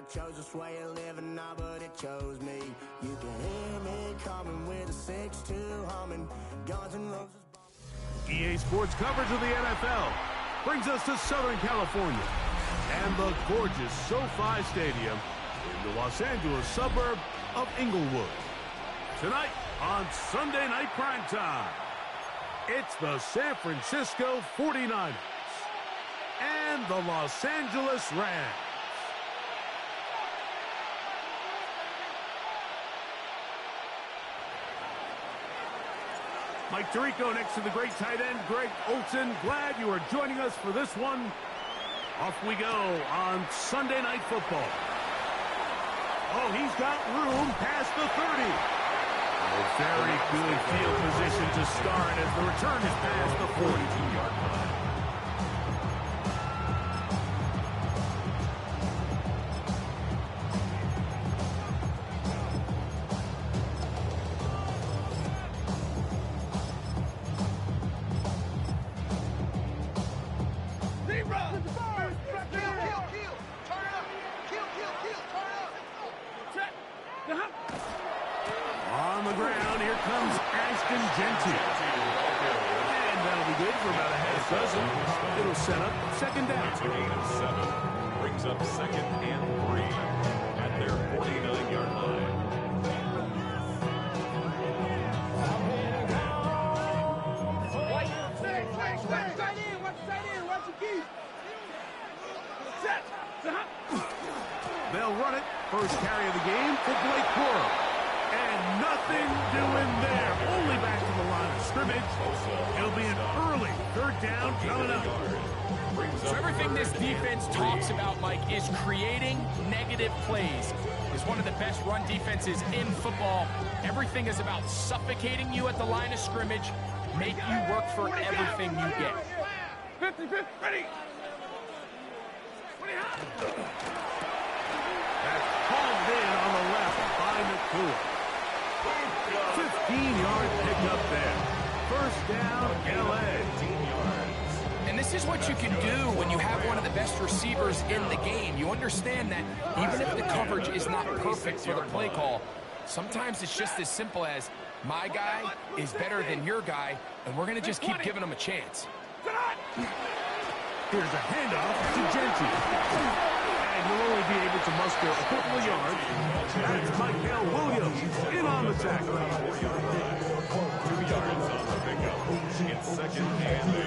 chose this way of living now, but it chose me. You can hear me coming with a 6-2 humming. Guns and Roses. EA Sports coverage of the NFL brings us to Southern California and the gorgeous SoFi Stadium in the Los Angeles suburb of Inglewood. Tonight on Sunday Night Primetime, it's the San Francisco 49ers and the Los Angeles Rams. Mike Tirico next to the great tight end, Greg Olsen. Glad you are joining us for this one. Off we go on Sunday Night Football. Oh, he's got room past the 30. A very good field position to start as the return is past the 42-yard line. On the ground, here comes Ashton Jeanty. And that'll be good for about a half dozen. It'll set up second down. It's a gain of 7. Brings up second and 3 at their 49-yard line. They'll run it. First carry of the game for Blake Corum. And nothing doing there. Only back to the line of scrimmage. It'll be an early third down coming up. So everything this defense talks about, Mike, is creating negative plays. It's one of the best run defenses in football. Everything is about suffocating you at the line of scrimmage, make you work for everything you get. 50, ready. That's called in on the left by McCool. 15-yard pickup there. First down, L.A. And this is what you can do when you have one of the best receivers in the game. You understand that even if the coverage is not perfect for the play call, sometimes it's just as simple as my guy is better than your guy, and we're going to just keep giving him a chance. Here's a handoff to Jeanty. And he'll only be able to muster a couple of yards. That's Michael Williams in on the tackle. 2 yards on the pickup. It's second and 8.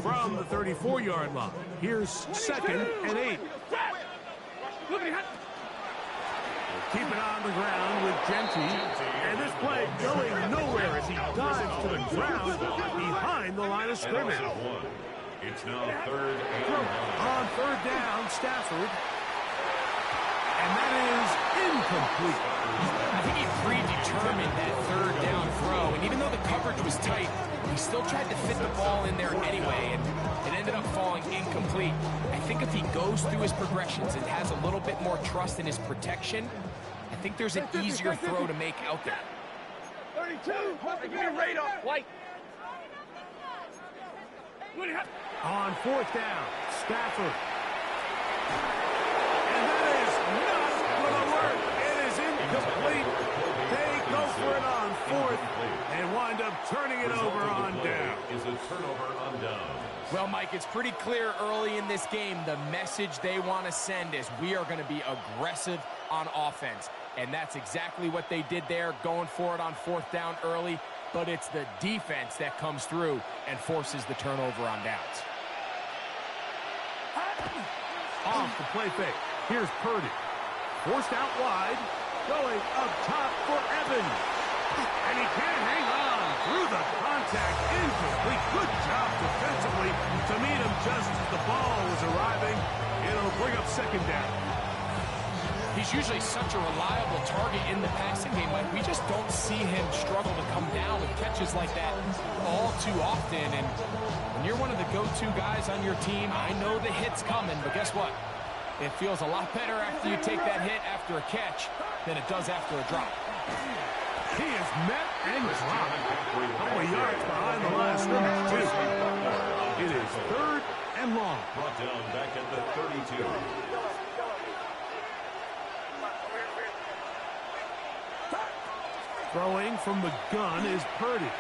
From the 34-yard line, here's second and 8. Keep it on the ground with Jeanty. And this play going nowhere as he dives to the ground behind the line of scrimmage. It's now third and 9. On third down, Stafford. And that is incomplete. I think he predetermined that third down throw, and even though the coverage was tight, he still tried to fit the ball in there anyway, and it ended up falling incomplete. I think if he goes through his progressions and has a little bit more trust in his protection, I think there's an easier throw to make out there. 32, give me a radar. White. On fourth down, Stafford. And that is not going to work. It is incomplete. They go for it on fourth and wind up turning it over on down. Is a turnover on down. Well, Mike, it's pretty clear early in this game the message they want to send is we are going to be aggressive on offense. And that's exactly what they did there, going for it on fourth down early. But it's the defense that comes through and forces the turnover on downs. Off the play fake. Here's Purdy. Forced out wide. Going up top for Evans. And he can't hang on through the contact. Incomplete. Good job defensively to meet him just as the ball was arriving. It'll bring up second down. He's usually such a reliable target in the passing game. Like, we just don't see him struggle to come down with catches like that all too often. And when you're one of the go-to guys on your team, I know the hit's coming, but guess what? It feels a lot better after you take that hit after a catch than it does after a drop. He is met and dropped. A couple of yards behind the line of scrimmage, too. It is 3rd and long. Brought down back at the 32. Throwing from the gun is Purdy.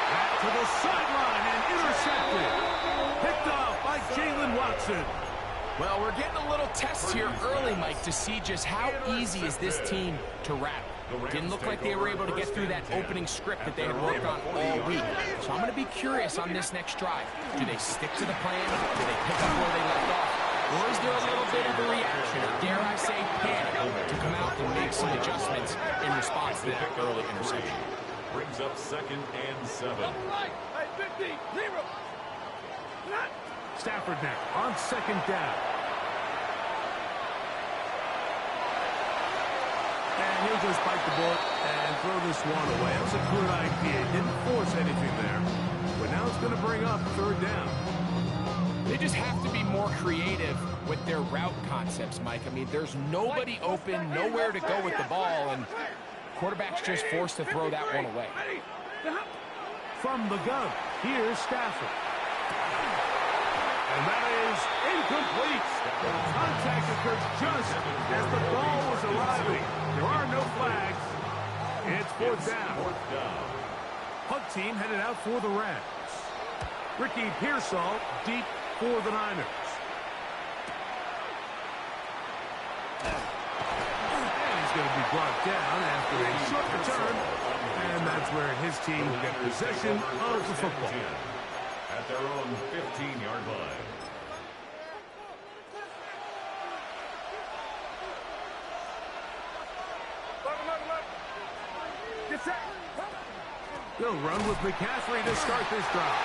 Back to the sideline and intercepted. Picked off by Jalen Watson. Well, we're getting a little test here early, Mike, to see just how easy is this team to rattle. Didn't look like they were able to get through that opening script that they had worked on all week. So I'm going to be curious on this next drive. Do they stick to the plan? Do they pick up where they left off? Or is there a little bit of a reaction, or dare I say panic, to come out and make some adjustments in response to that early interception? Brings up 2nd and 7. Stafford now on 2nd down. And he'll just bite the bullet and throw this one away. That was a good idea. Didn't force anything there. But now it's going to bring up 3rd down. They just have to be more creative with their route concepts, Mike. I mean, there's nobody open, nowhere to go with the ball, and quarterback's just forced to throw that one away. From the gun, here's Stafford. And that is incomplete. Contact occurred just as the ball was arriving. There are no flags. It's 4th down. Punt team headed out for the Rams. Ricky Pearsall deep for the Niners. And he's going to be brought down after a short return. And that's where his team will get possession of the football. At their own 15-yard line. They'll run with McCaffrey to start this drive.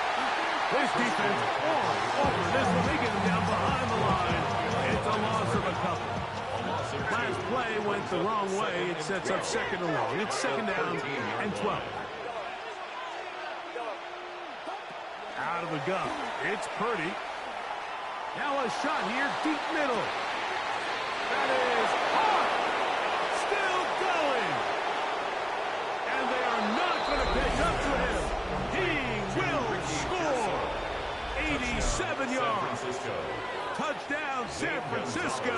This defense all over this one. They get him down behind the line. It's a loss of a couple. Last play went the wrong way. It sets up 2nd and long. It's 2nd down and 12. Out of the gun. It's Purdy. Now a shot here, deep middle. That is hot. Still going. And they are not going to catch up to him. He will score. 87 yards. Touchdown, San Francisco.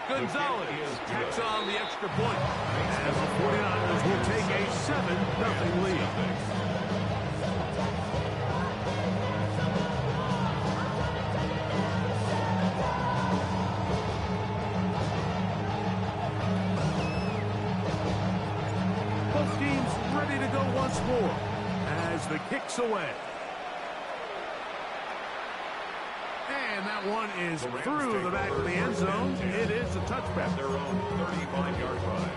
Gonzalez tacks on the extra point. And the 49ers will take a 7-0 lead. Ready to go once more as the kick's away. And that one is through the back of the end zone. It is a touchback. Their own 35-yard line.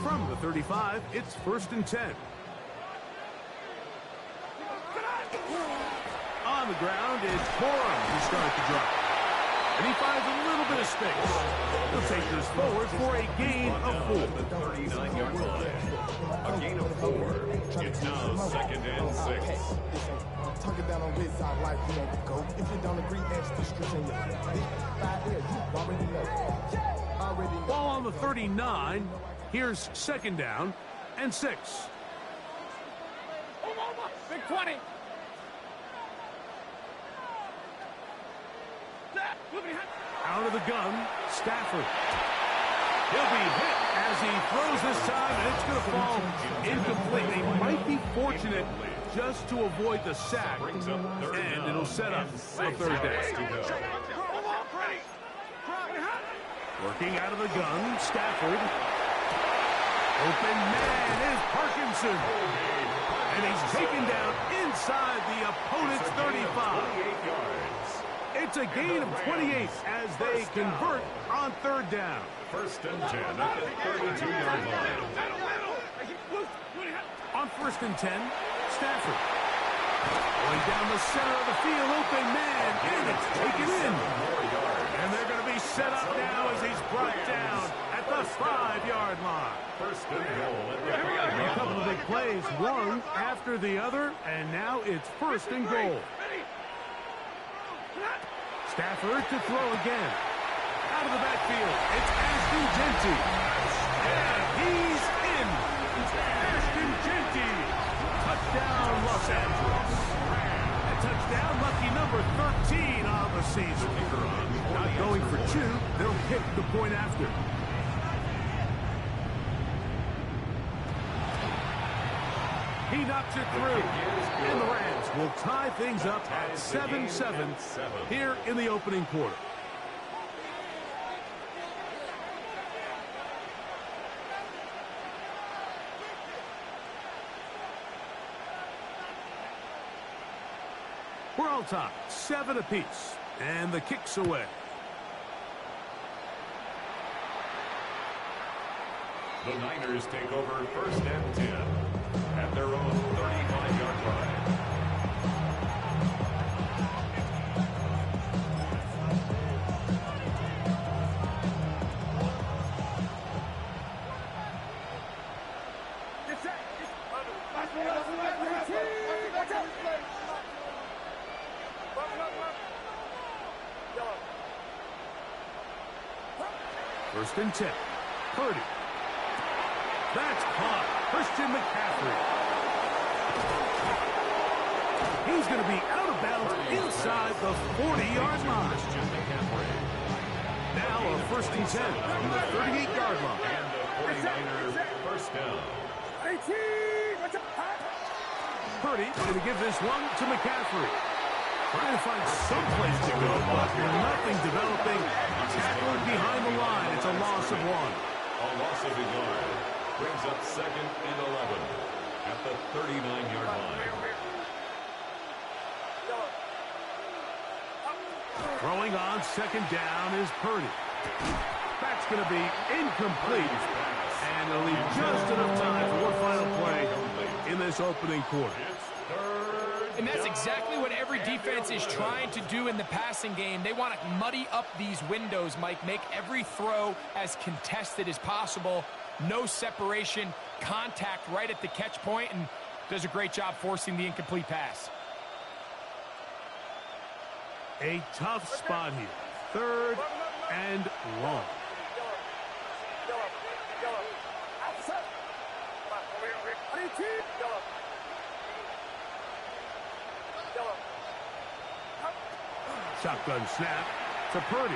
From the 35, it's 1st and 10. On the ground is Corum to start the drive. And he finds a little bit of space. He'll take this forward for a gain of 4. The 39-yard line. A gain of 4. It's now 2nd and 6. Talking down on this side like you want to go. If you don't agree, ask the streets in your right there. You already know. Ball on the 39. Here's 2nd down and 6. Big 20. Out of the gun, Stafford. He'll be hit as he throws this time, and it's going to fall incomplete. They might be fortunate just to avoid the sack, and it'll set up a 3rd down. Working out of the gun, Stafford. Open man is Parkinson. And he's taken down inside the opponent's 35. It's a gain of 28 as they convert on 3rd down. 1st and 10 at the 32-yard line. On 1st and 10, Stafford. Going down the center of the field, open man, and it's taken in. And they're going to be set up now as he's brought down at the 5-yard line. First and goal. A couple of big plays, one after the other, and now it's first and goal. Stafford to throw again. Out of the backfield, it's Ashton Jeanty. And he's in. Ashton Jeanty. Touchdown, Los Angeles. A touchdown, lucky number 13 on the season. Not going for two, they'll kick the point after. He knocks it through, and the Rams will tie things up at 7-7 here in the opening quarter. We're all tied, 7 apiece, and the kick's away. The Niners take over first and 10 at their own 35-yard line. First and 10. Purdy. That's caught. Christian McCaffrey. He's going to be out of bounds inside the 40-yard line. Now a first and 10 from the 38-yard line. And the 49ers first down. Purdy going to give this one to McCaffrey. Trying to find some place to go, but nothing developing. Tackled behind the line. It's a loss of 1. A loss of a yard. Brings up second and 11 at the 39-yard line. Throwing on second down is Purdy. That's going to be incomplete. And it'll leave just enough time for one final play in this opening quarter. And that's exactly what every defense is trying to do in the passing game. They want to muddy up these windows, Mike, make every throw as contested as possible. No separation, contact right at the catch point, and does a great job forcing the incomplete pass. A tough spot here. Third and long. Shotgun snap to Purdy.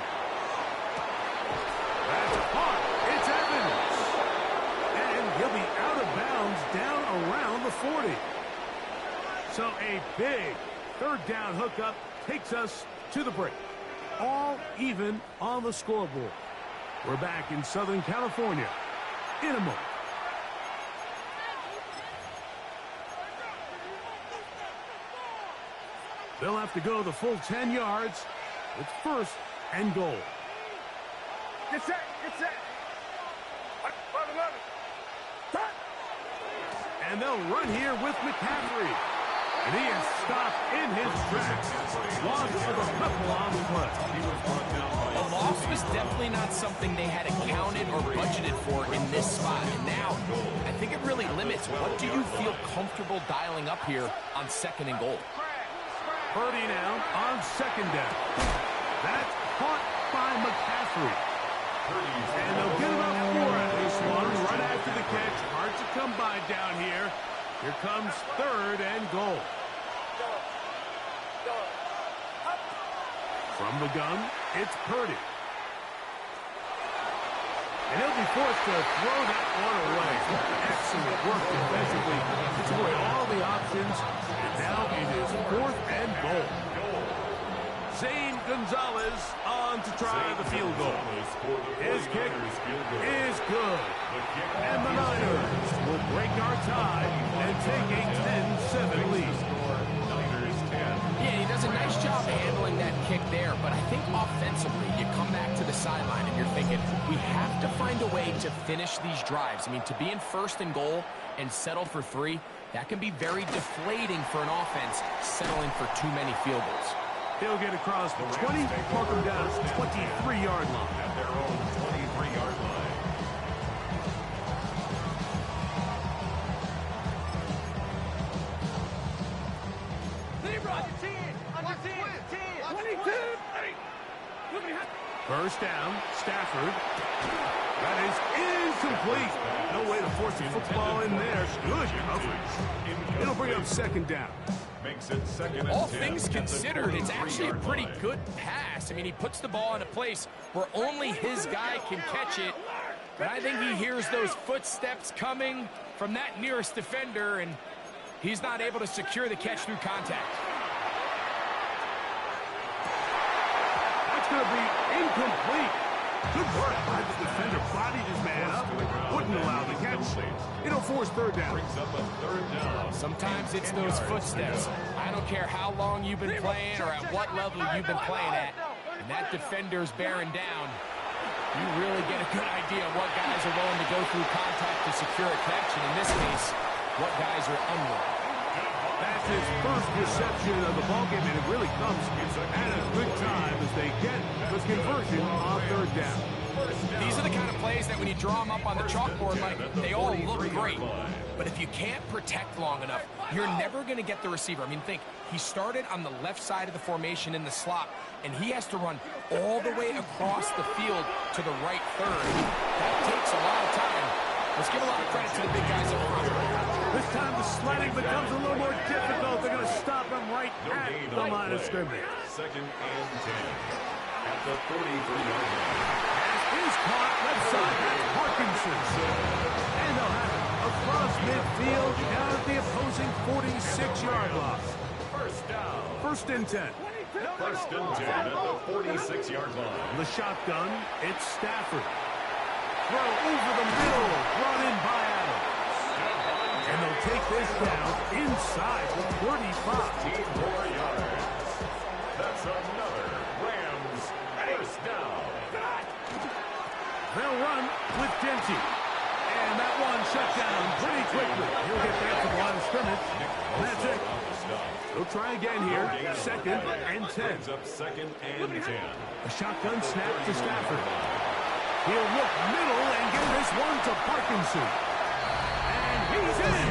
That's caught. It's Evans. And he'll be out of bounds down around the 40. So a big third down hookup takes us to the break. All even on the scoreboard. We're back in Southern California in a moment. They'll have to go the full 10 yards. It's first and goal. Get set, get set. And they'll run here with McCaffrey. And he is stopped in his tracks. Loss of a couple on the play. A loss was definitely not something they had accounted or budgeted for in this spot. And now, I think it really limits what do you feel comfortable dialing up here on second and goal. Purdy now on second down. That's caught by McCaffrey. And they'll get about 4 out of this one right after the catch. Hard to come by down here. Here comes third and goal. From the gun, it's Purdy. And he'll be forced to throw that one away. Excellent work defensively to avoid all the options. And now it is fourth and goal. Zane Gonzalez on to try the field goal. His kick is good. And the Niners will break our tie and take a 10-7 lead. Yeah, he does a nice job handling that kick there, but I think offensively, you come back to the sideline and you're thinking, we have to find a way to finish these drives. I mean, to be in first and goal and settle for 3, that can be very deflating for an offense settling for too many field goals. He'll get across the 20, mark him down at the 23-yard line. At their own 23-yard line. First down, Stafford. That is incomplete. No way to force the football in there. Good coverage. It'll bring up second down. Makes it second and 10. All things considered, it's actually a pretty good pass. I mean, he puts the ball in a place where only his guy can catch it. But I think he hears those footsteps coming from that nearest defender, and he's not able to secure the catch through contact. That's going to be incomplete. Good work by the defender. Bodied his man up. Wouldn't allow the catch. It'll force third down. Brings up a third down. Sometimes it's those footsteps. I don't care how long you've been playing or at what level you've been playing at. And that defender's bearing down. You really get a good idea of what guys are willing to go through contact to secure a catch. And in this case, what guys are unwilling. That's his first reception of the ballgame, and it really comes at a good time as they get the conversion on third down. These are the kind of plays that when you draw them up on the chalkboard, like, they all look great. But if you can't protect long enough, you're never going to get the receiver. I mean, think, he started on the left side of the formation in the slot, and he has to run all the way across the field to the right third. That takes a lot of time. Let's give a lot of credit to the big guys up front. This time the sliding becomes a little more difficult. They're going to stop him right at the line of scrimmage. Second and 10 at the 33-yard line. Is caught left side. That's Parkinson. And they'll have it across midfield down at the opposing 46-yard line. First down. First and 10. First and 10 at the 46-yard line. The shotgun, it's Stafford. Throw over the middle, brought in by Adams. And they'll take this down inside the 35. 15 more yards. That's another Rams first down. They'll run with Dempsey. And that one shut down pretty quickly. He'll get back to the line of scrimmage. That's it. They'll try again here. Second and 10. Brings up second and 10. A shotgun snap to Stafford. He'll look middle and give this one to Parkinson. And he's in.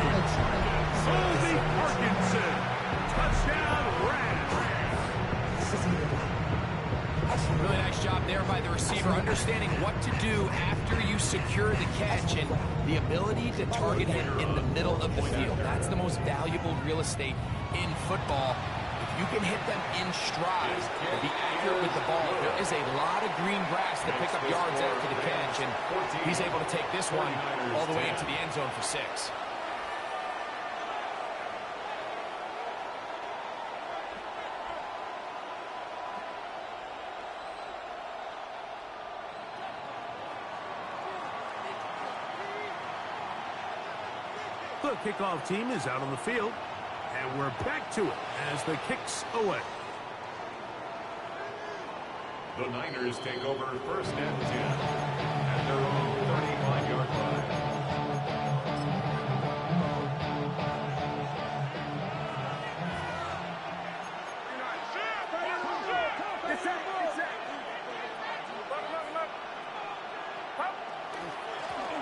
Colby Parkinson. Touchdown, Rams. Really nice job there by the receiver, understanding what to do after you secure the catch and the ability to target him in the middle of the field. That's the most valuable real estate in football. If you can hit them in stride and be accurate with the ball, there is a lot of green grass to pick up yards after the catch, and he's able to take this one all the way into the end zone for 6. The kickoff team is out on the field, and we're back to it as the kick's away. The Niners take over first and 10 at their own 35-yard line.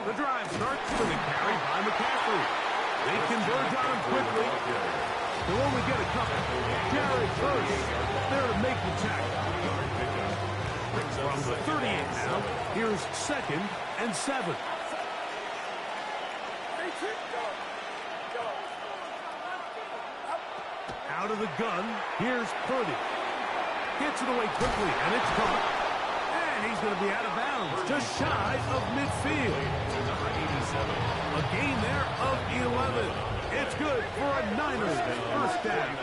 The drive starts with a carry by McCaffrey. They converge on him quickly. They'll only get a couple. Jared Hurst there to make the tackle. From the 38 now, here's second and 7. Out of the gun, here's Purdy. Gets it away quickly, and it's caught. And he's going to be out of bounds, just shy of midfield. A gain there of 11. It's good for a Niners first down.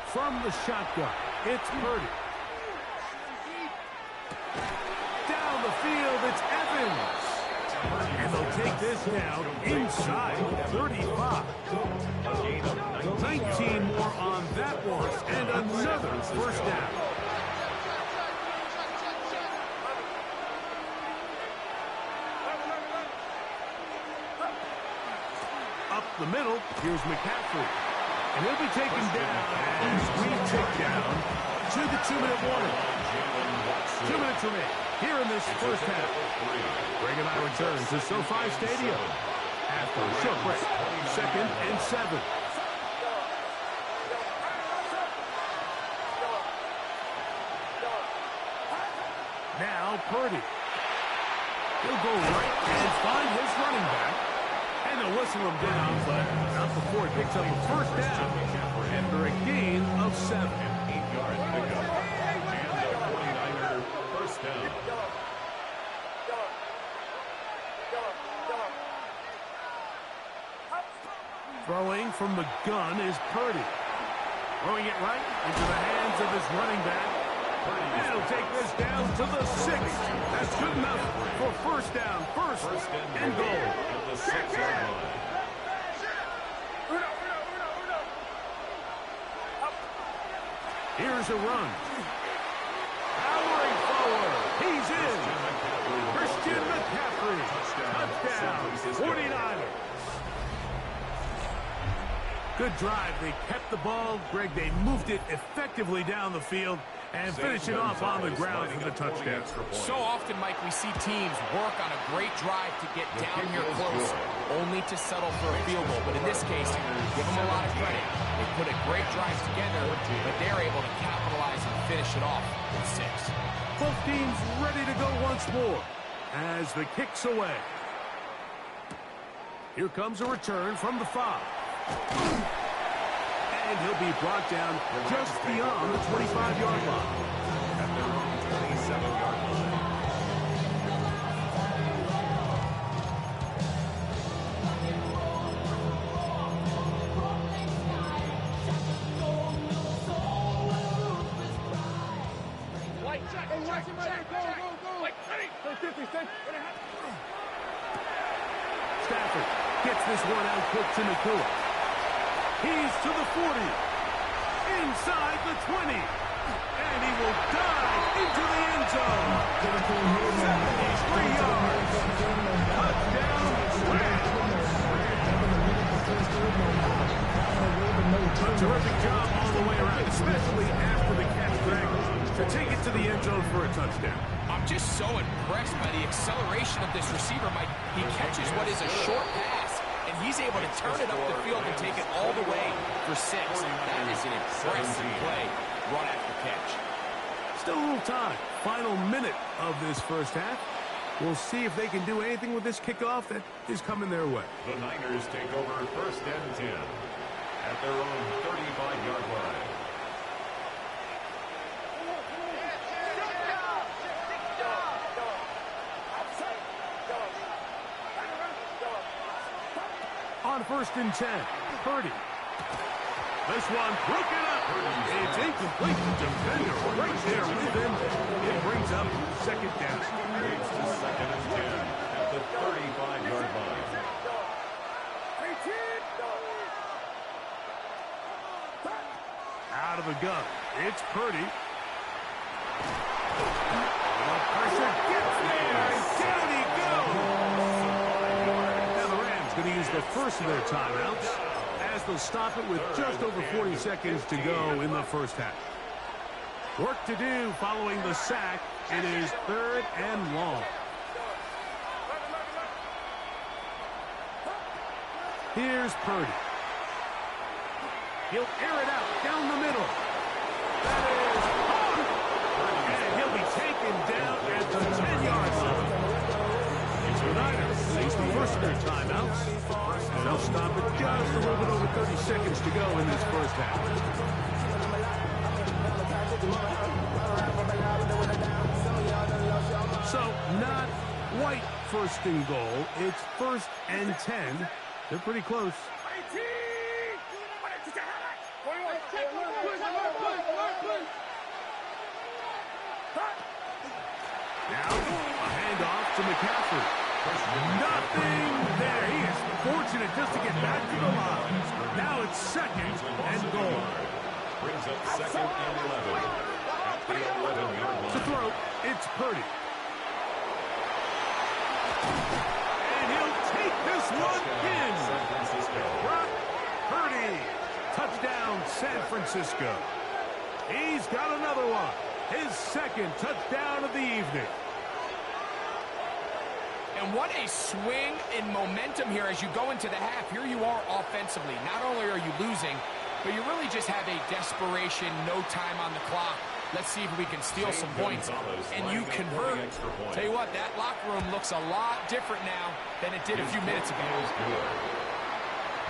From the shotgun, it's Purdy. Down the field, it's Evans. And they'll take this down inside 35. 19 more on that one, and another first down. Up the middle, here's McCaffrey. And he'll be taken down as we tick down to the 2-minute warning. 2 minutes remain here in this first half. Greg and I return to SoFi Stadium after a short break. 2nd and 7. Now Purdy. He'll go right and find his running back. And they'll whistle him down, but not before he picks up a first down after a gain of 7. 8-yard pickup. And the 49er first down. Throwing from the gun is Purdy. Throwing it right into the hands of his running back. And he'll take this down to the 6. That's good enough for first down. First and goal. At the 6-yard line. Here's a run. Powering forward. He's in. Christian McCaffrey. Touchdown. 49ers. Good drive. They kept the ball. Greg, they moved it effectively down the field and finish it off on the ground for the touchdown. So often, Mike, we see teams work on a great drive to get down here close, only to settle for a field goal. But in this case, give them a lot of credit. They put a great drive together, but they're able to capitalize and finish it off with 6. Both teams ready to go once more as the kick's away. Here comes a return from the 5. And he'll be brought down just beyond the 25-yard line. At their own 27-yard line. Stafford gets this one out quick to Nakua. He's to the 40. Inside the 20. And he will dive into the end zone. 73 yards. Touchdown, Rams. A terrific job all the way around, especially after the catch, Greg, to take it to the end zone for a touchdown. I'm just so impressed by the acceleration of this receiver, Mike. He catches what is a short pass, and he's able to turn it up the field and take it all the way for 6. That is an impressive play right after the catch. Still a little time. Final minute of this first half. We'll see if they can do anything with this kickoff that is coming their way. The Niners take over 1st and 10 at their own 35-yard line. On 1st and 10, Purdy. This one broken up. It's incomplete. Defender right there with him. It brings up 2nd down. Leads to 2nd and 10 at the 35-yard line. Out of the gun. It's Purdy. The pressure gets there. Down he goes. Now the Rams going to use the first of their timeouts as they'll stop it with just over 40 seconds to go in the first half. Work to do following the sack. It is 3rd and long. Here's Purdy. He'll air it out down the middle. That is hard. And he'll be taken down at the 10-yard line. The Niners use the first of their timeouts. And they'll stop it just a little bit over 30 seconds to go in this first half. So, not quite 1st and goal. It's 1st and 10. They're pretty close. Now, a handoff to McCaffrey. Nothing there. He is fortunate just to get back to the line. Now it's 2nd and goal. Brings up 2nd and 11 at the 11-yard line. To throw, it's Purdy. And he'll take this one in. San Francisco. Brock Purdy. Touchdown. Francisco. He's got another one. His second touchdown of the evening. And what a swing in momentum here as you go into the half. Here you are offensively. Not only are you losing, but you really just have a desperation, no time on the clock. Let's see if we can steal some points. And you convert. Tell you what, that locker room looks a lot different now than it did a few minutes ago.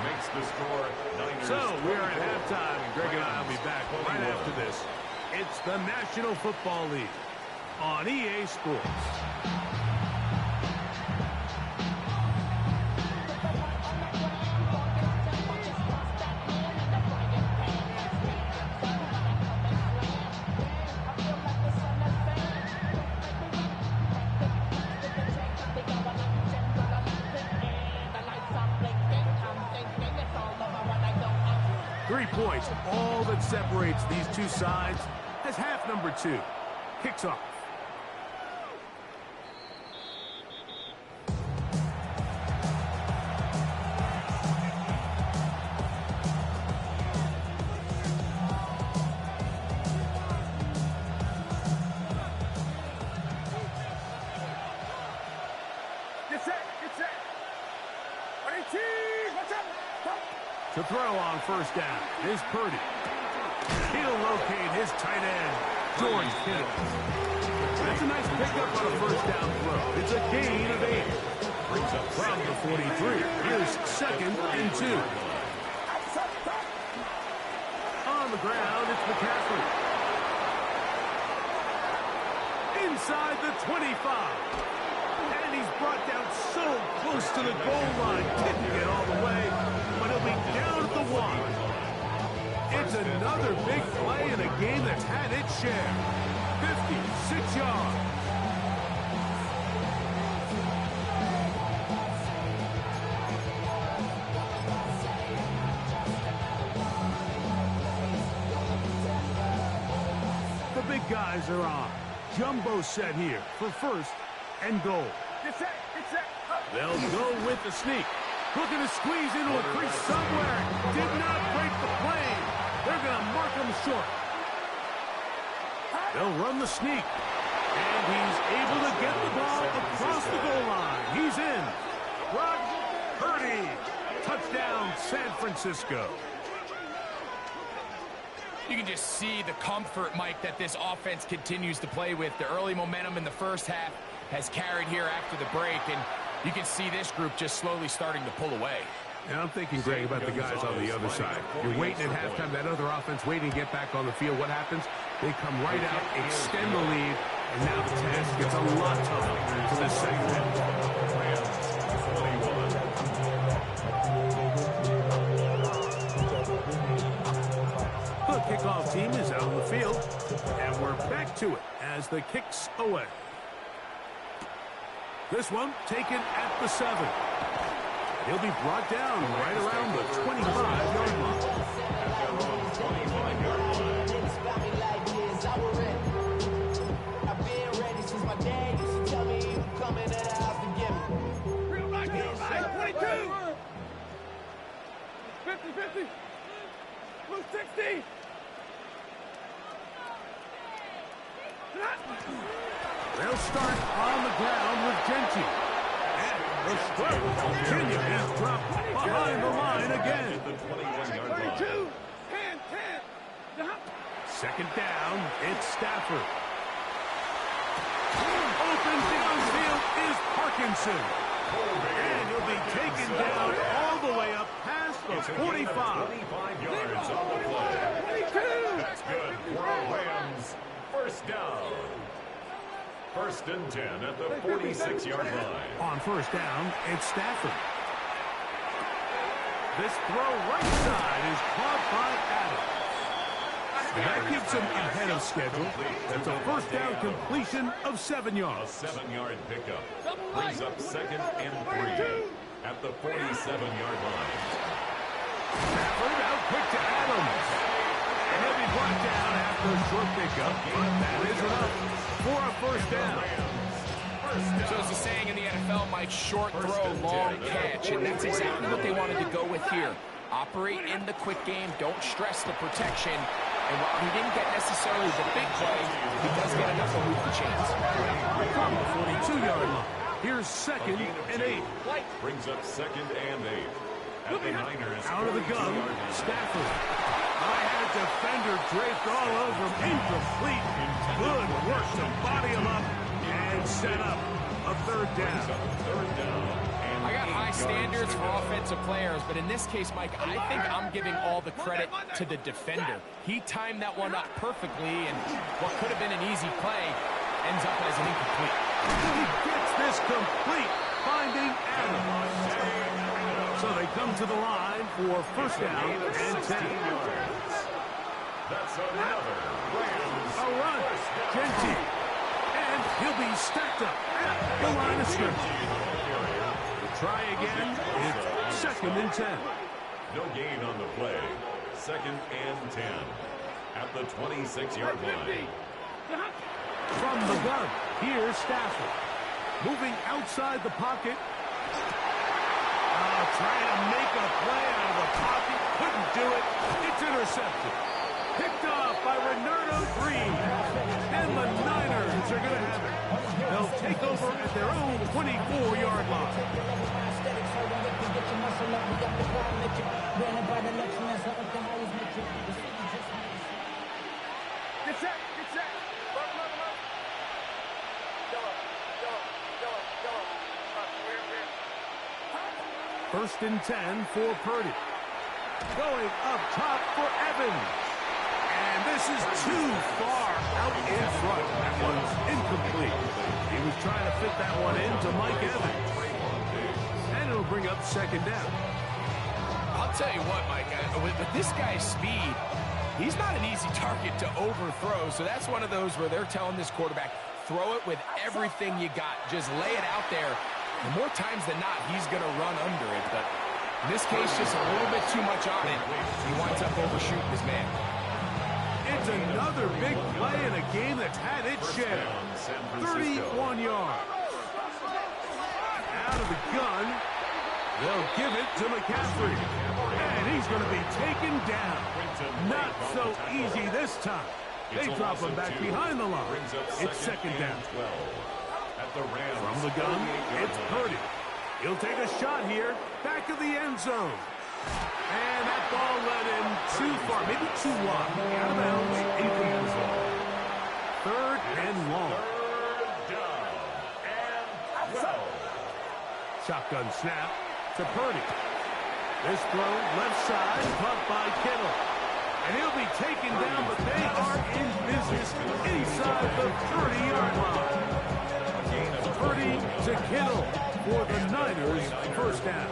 Makes the score Niners. So we're at halftime, and Greg and I will be back right after this. It's the National Football League on EA Sports. 3 points, all that separates these two sides as half number 2 kicks off. To throw on first down is Purdy. He'll locate his tight end, George Kittle. That's a nice pickup on a first down throw. It's a gain of 8. From the 43, here's 2nd and 2. On the ground, it's McCaffrey. Inside the 25. And he's brought down so close to the goal line. Didn't get all the way, but he'll be down at the 1. It's another big play in a game that's had its share. 56 yards. The big guys are on. Jumbo set here for 1st and goal. They'll go with the sneak. Looking to squeeze into a crease somewhere. Did not break the plane. They're going to mark him short. They'll run the sneak. And he's able to get the ball across the goal line. He's in. Brock Purdy. Touchdown, San Francisco. You can just see the comfort, Mike, that this offense continues to play with. The early momentum in the first half has carried here after the break, and you can see this group just slowly starting to pull away. And I'm thinking, Greg, about the guys on the other side. You're waiting at halftime, that other offense waiting to get back on the field. What happens? They come right out, extend the lead, and now the task gets a lot tougher to this second half. The kickoff team is out on the field, and we're back to it as the kicks away. This one taken at the 7. He'll be brought down right around the 25-yard line. I've been ready since my dad used to tell me he would come into the house to get me. Real back, 22. 50-50. Blue 60. They'll start on the ground with Genty. And the start of Virginia is dropped behind the line again. 22, 10. 2nd down, it's Stafford. Open downfield is Parkinson. And he'll be taken down all the way up past the 45. 25 yards on the play. 22. That's good for Rams. First down. 1st and 10 at the 46-yard line. On first down, it's Stafford. This throw right side is caught by Adams. That keeps him ahead of schedule. That's a first down completion of 7 yards. A 7-yard pickup. Brings up 2nd and 3 at the 47-yard line. Stafford out quick to Adams. And he'll be brought down after a short pickup. That is enough for a first down. So it's a saying in the NFL, Mike, short throw, long catch, and that's exactly what they wanted to go with here. Operate in the quick game. Don't stress the protection. And while he didn't get necessarily the big play, he does get enough to move the chains. From the 42-yard line, here's 2nd and 8. Brings up 2nd and 8. At the Niners. Out of the gun, Stafford. I had a defender draped all over him. Incomplete. Good work to body him up and set up a 3rd down. I got high standards for offensive players, but in this case, Mike, I think I'm giving all the credit to the defender. He timed that one up perfectly, and what could have been an easy play ends up as an incomplete. He gets this complete, finding Adams. So they come to the line for 1st down and 10. That's another Rams. A run, Genty, and he'll be stacked up at the line of scrimmage. Try again. It's 2nd and 10. No gain on the play. 2nd and 10. At the 26-yard line. From the gun, here's Stafford. Moving outside the pocket. Trying to make a play out of the pocket. Couldn't do it. It's intercepted. Picked off by Renardo Green. And the Niners are going to have it. They'll take over at their own 24-yard line. First and 10 for Purdy. Going up top for Evans. And this is too far out in front. That one's incomplete. He was trying to fit that one into Mike Evans. And it'll bring up 2nd down. I'll tell you what, Mike, with this guy's speed, he's not an easy target to overthrow. So that's one of those where they're telling this quarterback, throw it with everything you got. Just lay it out there. And more times than not, he's going to run under it. But in this case, just a little bit too much on it. He winds up overshooting his man. It's another big play in a game that's had its share. 31 yards. Out of the gun. They'll give it to McCaffrey. And he's going to be taken down. Not so easy this time. They drop him back behind the line. It's 2nd down. From the gun, it's Purdy. He'll take a shot here. Back of the end zone. And that ball led him too far, maybe too wide. Out of bounds, incomplete. 3rd and long. Shotgun snap to Purdy. This throw left side, caught by Kittle. And he'll be taken down, but they are in business inside the 30-yard line. Purdy to Kittle for the Niners, 1st down.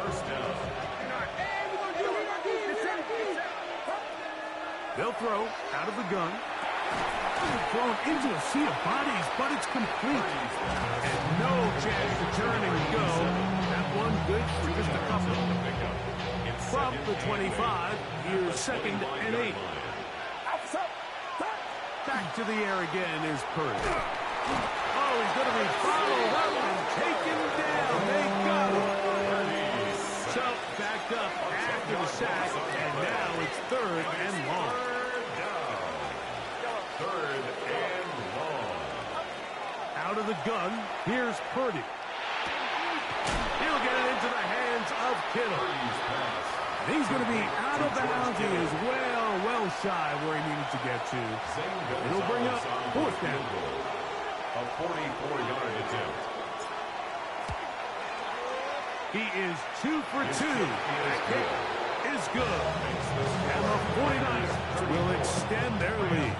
They'll throw out of the gun. Thrown into a sea of bodies, but it's complete. And no chance to turn and go. That one good for just a couple. From the 25, here's 2nd and 8. Back to the air again is Purdy. Oh, he's going to be followed up and taken down. They got him. So backed up after the sack, and now it's 3rd and long. 3rd and long. Out of the gun, here's Purdy. He'll get it into the hands of Kittle. He's going to be out of bounds. He is well shy where he needed to get to. It'll bring up 4th down. A 44-yard attempt. He is 2 for 2. That kick is good. And the 49ers will extend their lead.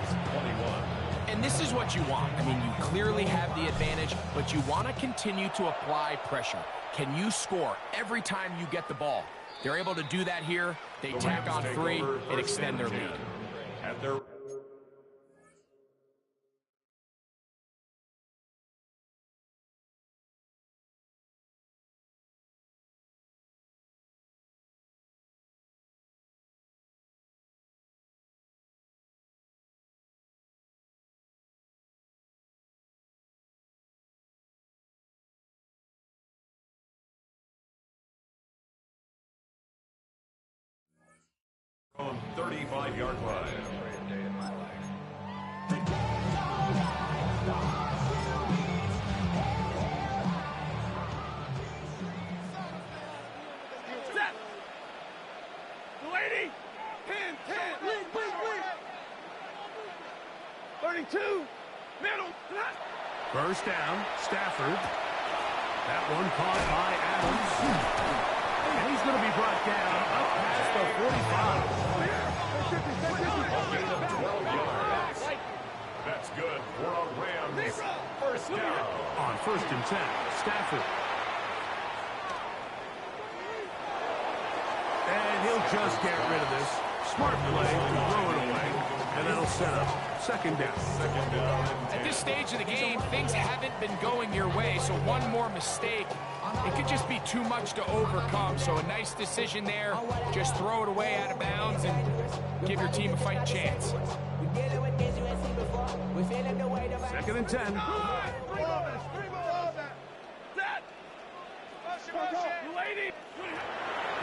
And this is what you want. I mean, you clearly have the advantage, but you want to continue to apply pressure. Can you score every time you get the ball? They're able to do that here. They tack on 3 and extend their lead. At their On 35-yard line. Set. 280. 10. Lead. 32. Middle. First down, Stafford. That one caught by Adams. And he's going to be brought down up past the 45. 12 yards. That's good for a Rams first down. On 1st and 10, Stafford. And he'll just get rid of this. Smart play to throw it away. And that'll set up 2nd down. At this stage of the game, things haven't been going your way, so one more mistake, it could just be too much to overcome. So a nice decision there. Just throw it away out of bounds and give your team a fighting chance. 2nd and 10.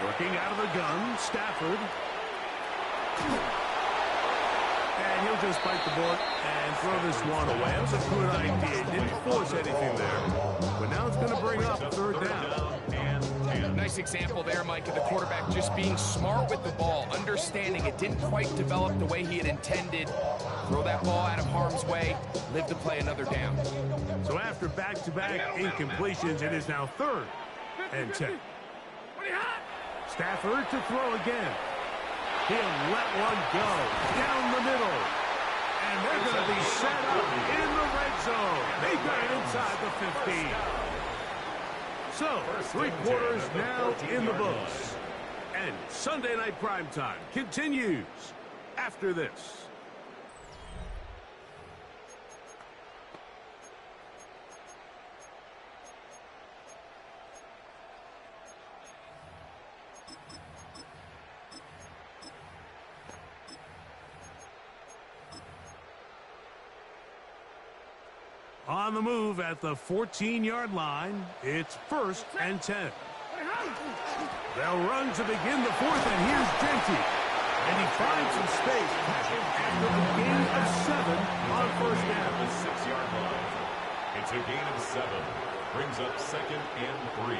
Working out of the gun, Stafford. And he'll just bite the bullet and throw this one away. That was a good idea. Didn't force anything there. But now it's going to bring up 3rd down. Nice example there, Mike, of the quarterback just being smart with the ball, understanding it didn't quite develop the way he had intended. Throw that ball out of harm's way, live to play another down. So after back-to-back incompletions, it is now 3rd and 10. Stafford to throw again. He'll let one go down the middle. And they're going to be set up in the red zone. They got it inside the 15. So, 3 quarters now in the books. And Sunday Night Primetime continues after this. On the move at the 14-yard line, it's 1st and 10. They'll run to begin the 4th, and here's Genty. And he finds some space after a gain of 7 on 1st down. The 6-yard line. It's a gain of 7. Brings up 2nd and 3.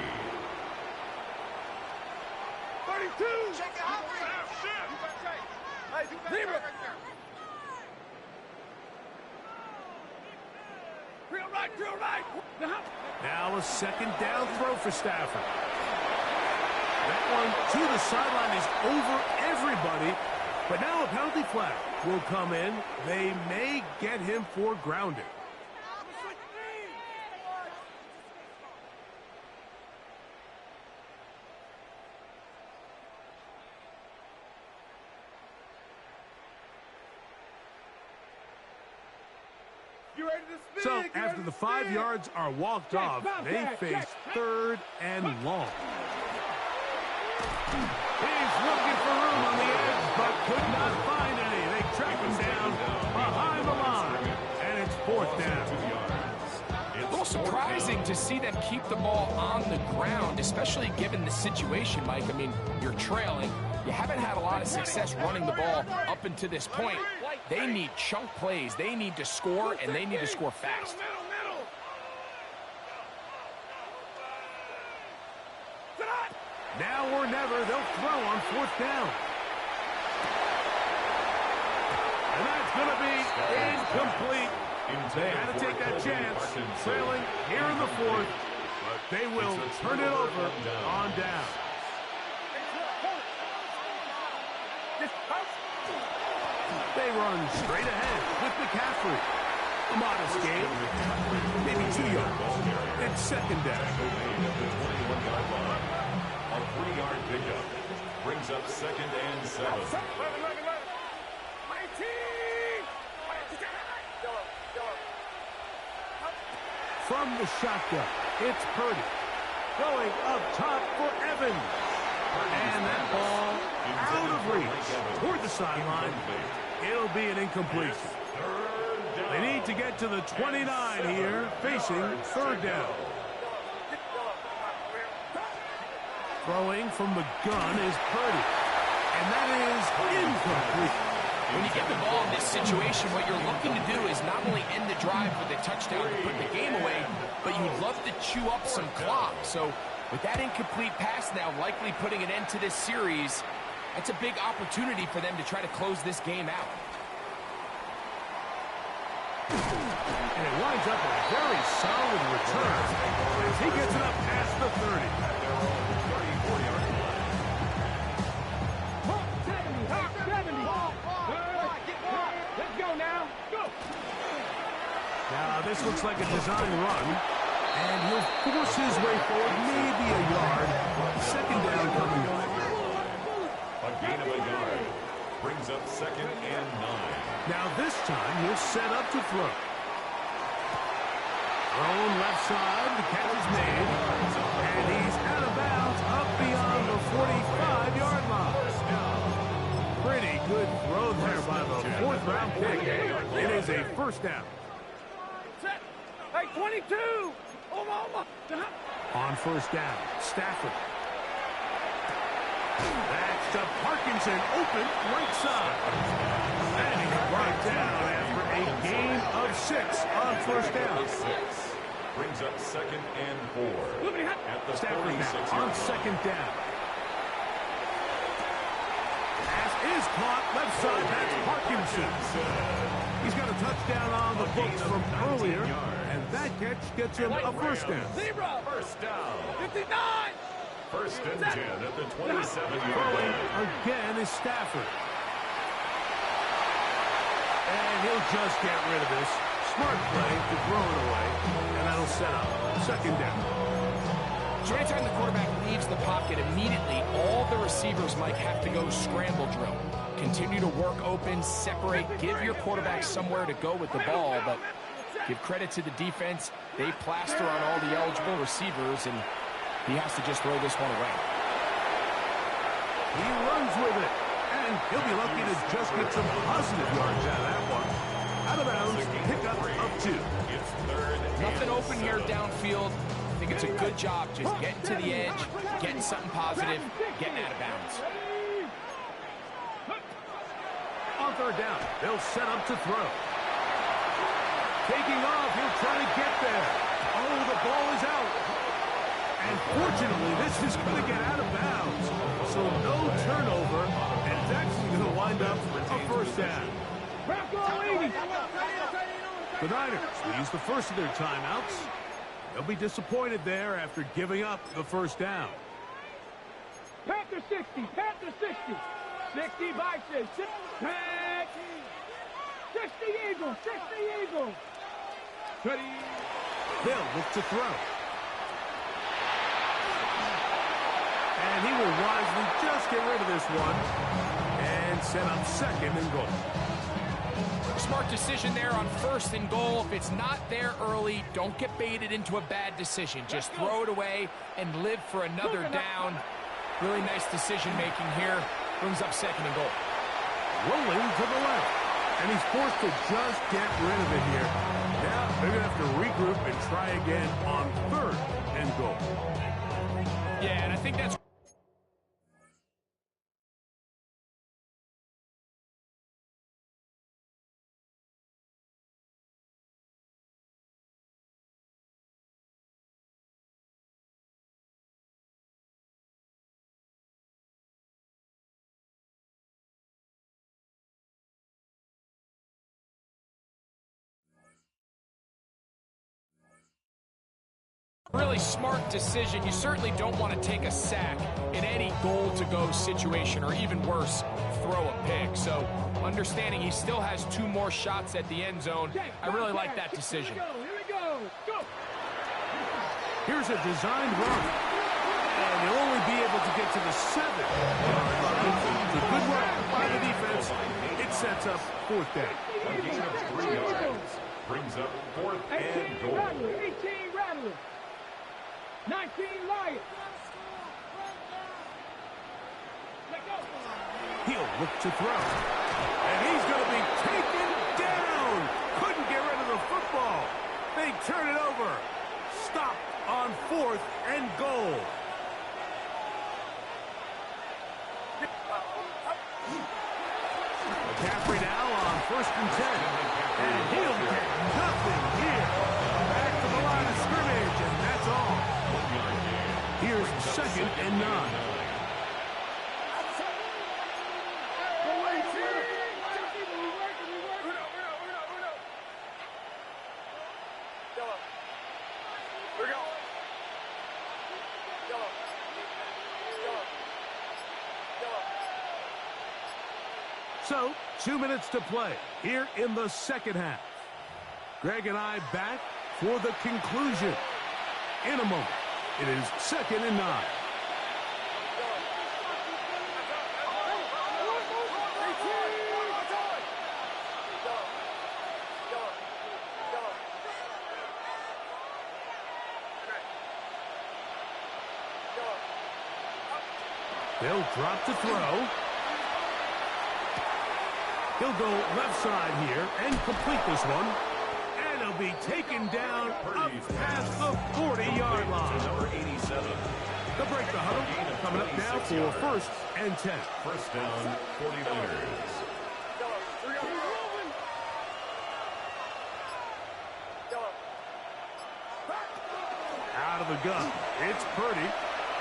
32. Check it out. Zebra. Drill right. Now a 2nd down throw for Stafford. That one to the sideline is over everybody. But now a penalty flag will come in. They may get him for grounding. So, after the 5 yards are walked off, they face 3rd and long. He's looking for room on the edge, but could not find any. They track him down behind the line, and it's 4th down. A little surprising to see them keep the ball on the ground, especially given the situation, Mike. I mean, you're trailing. You haven't had a lot of success running the ball up until this point. They need chunk plays. They need to score, and they need to score fast. Now or never, they'll throw on 4th down. And that's going to be incomplete. They had to take that chance, trailing here in the 4th, but they will turn it over on down. They run straight ahead with McCaffrey. A modest gain, maybe 2 yards. It's 2nd down. A 3-yard pickup brings up 2nd and 7. From the shotgun, it's Purdy. Going up top for Evans. And that ball out of reach toward the sideline. It'll be an incompletion. They need to get to the 29 here, facing 3rd down. Throwing from the gun is Purdy. And that is incomplete. When you get the ball in this situation, what you're looking to do is not only end the drive with a touchdown to put the game away, but you'd love to chew up some clock. So with that incomplete pass now likely putting an end to this series, that's a big opportunity for them to try to close this game out. And it winds up a very solid return as he gets it up past the 30. Now, this looks like a design run, and he'll force his way forward, maybe a yard. Second down coming up. A gain of a yard brings up 2nd and 9. Now, this time, he'll set up to throw. Thrown left side, the catch is made, and he's out of bounds up beyond the 45-yard line. Pretty good throw there by the 4th-round pick. It is a first down. Hey, 22! On first down, Stafford. That's to Parkinson, open right side. And he's brought down after a gain of 6 on first down. Brings up 2nd and 4 at the Stafford 46 on second down. Pass is caught left side. That's Parkinson. He's got a touchdown on the books from earlier, and that catch gets him a first down. First down. 59! 1st and 10 at the 27-yard Throwing line. again is Stafford. And he'll just get rid of this. Smart play to throw it away, and that'll set up second down. So anytime the quarterback leaves the pocket immediately, all the receivers might have to go scramble drill. Continue to work open, separate, give your quarterback somewhere to go with the ball, but give credit to the defense. They plaster on all the eligible receivers, and he has to just throw this one away. He runs with it, and he'll be lucky to just get some positive yards out of that one. Out of bounds, pickup of 2. It's 3rd and Nothing open here downfield. I think it's a good job just getting to the edge, getting something positive, getting out of bounds. On third down, they'll set up to throw. Taking off, he'll try to get there. Oh, the ball is out. And fortunately, this is going to get out of bounds. So no turnover, and it's actually going to wind up a first down. The Niners will use the first of their timeouts. They'll be disappointed there after giving up the first down. Panther 60, Panther 60. 60 Bison, 60 Eagles, 60 Eagles. They'll look to throw. And he will wisely just get rid of this one and set up second and goal. Smart decision there on 1st and goal. If it's not there early, don't get baited into a bad decision. Just throw it away and live for another down. Really nice decision-making here. Brings up 2nd and goal. Rolling to the left. And he's forced to just get rid of it here. Now they're going to have to regroup and try again on 3rd and goal. Yeah, and I think that's... Really smart decision. You certainly don't want to take a sack in any goal-to-go situation, or even worse, throw a pick. So understanding he still has 2 more shots at the end zone, I really like that decision. Here we go. Go. Here's a designed run. And he'll only be able to get to the 7-yard line. It's a good work by the defense. It sets up 4th down. A gain of 3 yards brings up 4th and 18 goal. Rattler, 18 Rattler. 19 Lions. He'll look to throw. And he's going to be taken down. Couldn't get rid of the football. They turn it over. Stop on 4th and goal. McCaffrey now on 1st and 10. And he'll get nothing here. Back to the line of scrimmage, and that's all. Here's 2nd and 9. So, 2 minutes to play here in the 2nd half. Greg and I back for the conclusion. In a moment, it is 2nd and 9. They'll drop to throw. He'll go left side here and complete this one. And he'll be taken down up past the 40-yard line. Number 87. They'll break the huddle. Coming up now for 1st and 10. First down, 49ers. Out of the gun. It's Purdy.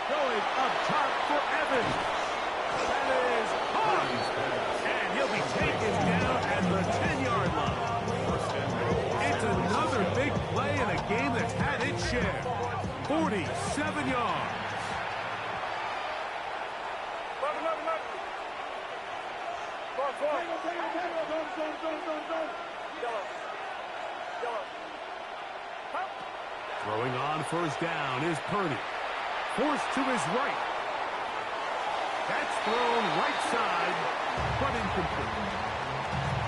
Going up top for Evans. That is Hawks. And he'll be taken down at the 10-yard line. It's another big play in a game that's had its share. 47 yards. Throwing on 1st down is Purdy. Forced to his right. That's thrown right side, but incomplete.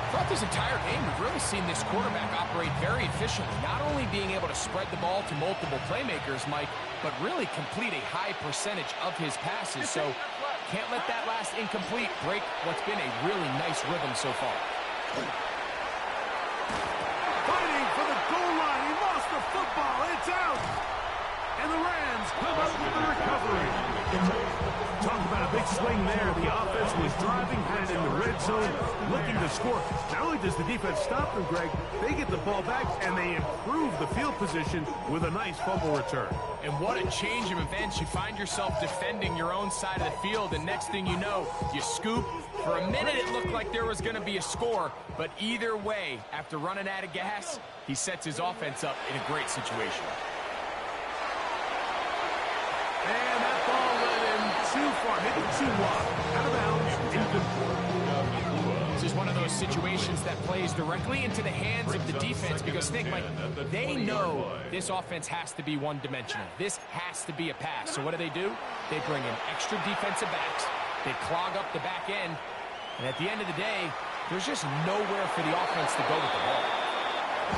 Throughout this entire game, we've really seen this quarterback operate very efficiently, not only being able to spread the ball to multiple playmakers, Mike, but really complete a high percentage of his passes. So can't let that last incomplete break what's been a really nice rhythm so far. Fighting for the goal line. He lost the football. It's out. And the Rams come up with the recovery. Talk about a big swing there. The offense was driving, had it in the red zone, looking to score. Not only does the defense stop them, Greg, they get the ball back and they improve the field position with a nice fumble return. And what a change of events. You find yourself defending your own side of the field, and next thing you know, you scoop. For a minute, it looked like there was going to be a score, but either way, after running out of gas, he sets his offense up in a great situation. And that ball went in too far, maybe too wide. Out of bounds, incomplete. This is one of those situations that plays directly into the hands of the defense because, think, Mike, they know this offense has to be one-dimensional. This has to be a pass. So what do? They bring in extra defensive backs. They clog up the back end. And at the end of the day, there's just nowhere for the offense to go with the ball.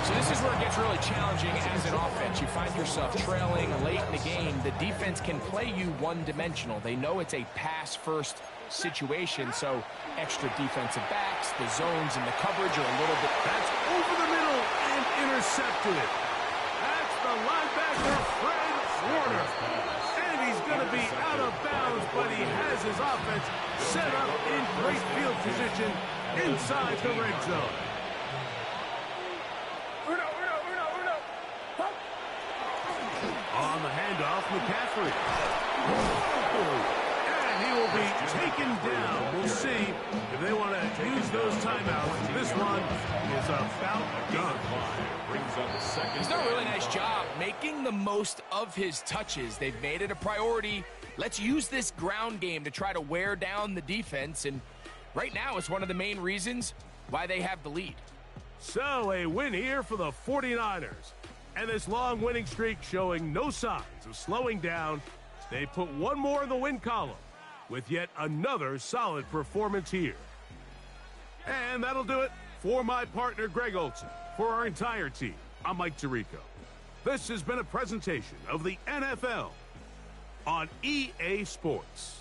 So this is where it gets really challenging as an offense. You find yourself trailing late in the game. The defense can play you one-dimensional. They know it's a pass-first situation, so extra defensive backs, the zones and the coverage are a little bit... That's over the middle and intercepted. That's the linebacker, Fred Warner. And he's going to be out of bounds, but he has his offense set up in great field position inside the red zone. On the handoff, McCaffrey. And he will be taken down. We'll see if they want to use those timeouts. This one is about done. He's done a really nice job making the most of his touches. They've made it a priority. Let's use this ground game to try to wear down the defense. And right now, it's one of the main reasons why they have the lead. So a win here for the 49ers. And this long winning streak showing no signs of slowing down. They put one more in the win column with yet another solid performance here. And that'll do it for my partner, Greg Olsen. For our entire team, I'm Mike Tirico. This has been a presentation of the NFL on EA Sports.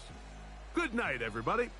Good night, everybody.